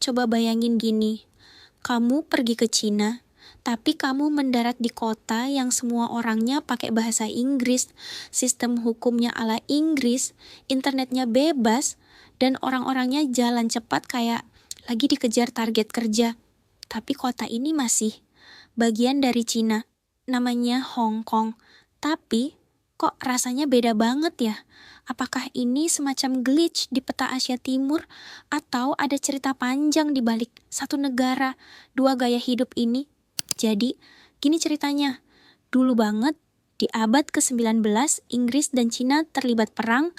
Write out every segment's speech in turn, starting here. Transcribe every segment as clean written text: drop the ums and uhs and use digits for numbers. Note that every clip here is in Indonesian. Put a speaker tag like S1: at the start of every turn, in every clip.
S1: Coba bayangin gini, kamu pergi ke Cina, tapi kamu mendarat di kota yang semua orangnya pakai bahasa Inggris, sistem hukumnya ala Inggris, internetnya bebas, dan orang-orangnya jalan cepat kayak lagi dikejar target kerja. Tapi kota ini masih bagian dari Cina, namanya Hong Kong. Tapi kok rasanya beda banget ya? Apakah ini semacam glitch di peta Asia Timur atau ada cerita panjang di balik satu negara, dua gaya hidup ini? Jadi, gini ceritanya. Dulu banget, di abad ke-19, Inggris dan Cina terlibat perang,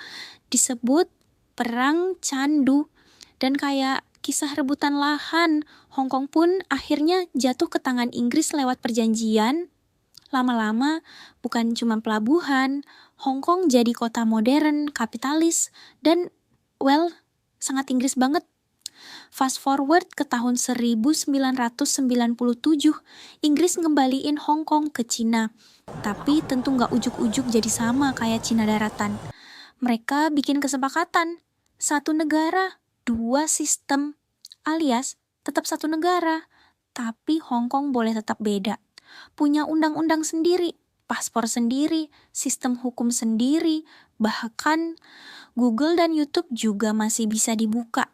S1: disebut Perang Candu. Dan kayak kisah rebutan lahan, Hong Kong pun akhirnya jatuh ke tangan Inggris lewat perjanjian. Lama-lama, bukan cuma pelabuhan, Hong Kong jadi kota modern, kapitalis, dan, sangat Inggris banget. Fast forward ke tahun 1997, Inggris ngembaliin Hong Kong ke Cina. Tapi tentu nggak ujuk-ujuk jadi sama kayak Cina daratan. Mereka bikin kesepakatan, satu negara, dua sistem, alias tetap satu negara, tapi Hong Kong boleh tetap beda. Punya undang-undang sendiri, paspor sendiri, sistem hukum sendiri, bahkan Google dan YouTube juga masih bisa dibuka.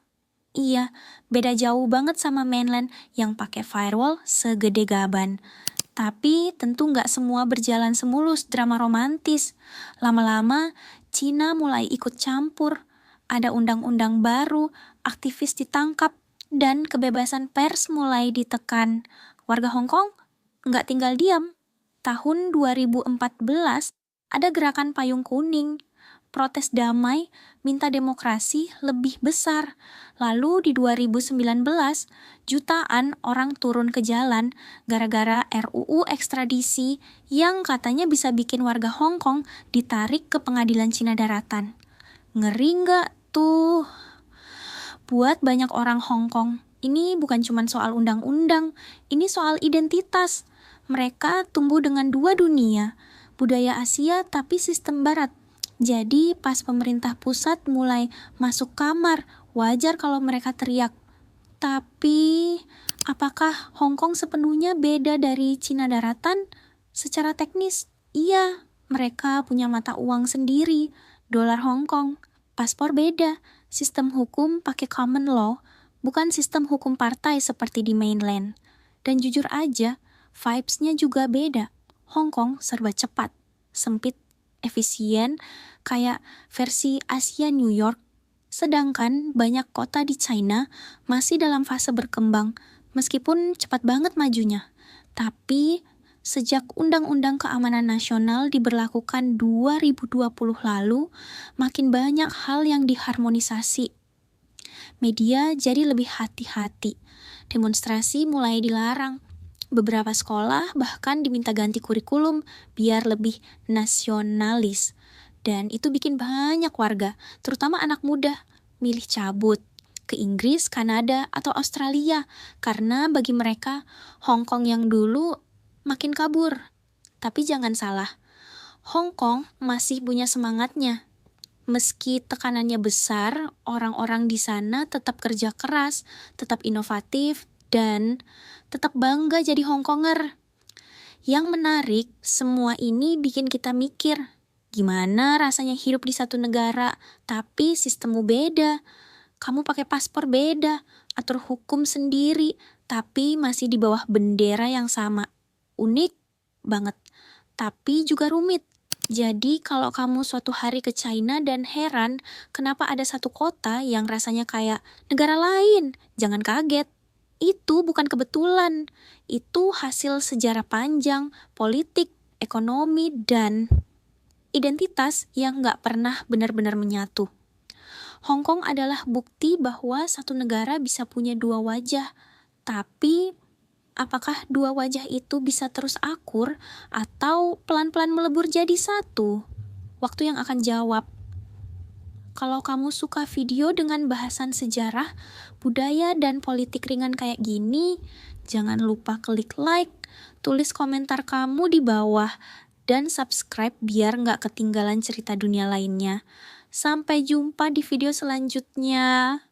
S1: Iya, beda jauh banget sama mainland yang pakai firewall segede gaban. Tapi tentu nggak semua berjalan semulus drama romantis. Lama-lama, Cina mulai ikut campur. Ada undang-undang baru, aktivis ditangkap, dan kebebasan pers mulai ditekan. Warga Hong Kong nggak tinggal diam. Tahun 2014, ada gerakan payung kuning. Protes damai, minta demokrasi lebih besar. Lalu di 2019, jutaan orang turun ke jalan gara-gara RUU ekstradisi yang katanya bisa bikin warga Hong Kong ditarik ke pengadilan Cina daratan. Ngeri nggak tuh? Buat banyak orang Hong Kong, ini bukan cuma soal undang-undang, ini soal identitas. Mereka tumbuh dengan dua dunia, budaya Asia tapi sistem barat. Jadi pas pemerintah pusat mulai masuk kamar, wajar kalau mereka teriak. Tapi apakah Hong Kong sepenuhnya beda dari Cina daratan? Secara teknis, iya, mereka punya mata uang sendiri, dolar Hong Kong, paspor beda, sistem hukum pakai common law, bukan sistem hukum partai seperti di mainland. Dan jujur aja, vibes-nya juga beda. Hong Kong serba cepat, sempit, efisien, kayak versi Asia New York. Sedangkan banyak kota di China masih dalam fase berkembang, meskipun cepat banget majunya. Tapi sejak Undang-Undang Keamanan Nasional diberlakukan 2020 lalu, makin banyak hal yang diharmonisasi. Media jadi lebih hati-hati. Demonstrasi mulai dilarang. Beberapa sekolah bahkan diminta ganti kurikulum biar lebih nasionalis. Dan itu bikin banyak warga, terutama anak muda, milih cabut ke Inggris, Kanada, atau Australia. Karena bagi mereka, Hong Kong yang dulu makin kabur. Tapi jangan salah, Hong Kong masih punya semangatnya. Meski tekanannya besar, orang-orang di sana tetap kerja keras, tetap inovatif, dan tetap bangga jadi Hongkonger. Yang menarik, semua ini bikin kita mikir, gimana rasanya hidup di satu negara, tapi sistemmu beda. Kamu pakai paspor beda, atur hukum sendiri, tapi masih di bawah bendera yang sama. Unik banget, tapi juga rumit. Jadi kalau kamu suatu hari ke China dan heran kenapa ada satu kota yang rasanya kayak negara lain, jangan kaget. Itu bukan kebetulan, itu hasil sejarah panjang, politik, ekonomi, dan identitas yang nggak pernah benar-benar menyatu. Hong Kong adalah bukti bahwa satu negara bisa punya dua wajah, tapi apakah dua wajah itu bisa terus akur atau pelan-pelan melebur jadi satu? Waktu yang akan jawab. Kalau kamu suka video dengan bahasan sejarah, budaya, dan politik ringan kayak gini, jangan lupa klik like, tulis komentar kamu di bawah, dan subscribe biar nggak ketinggalan cerita dunia lainnya. Sampai jumpa di video selanjutnya.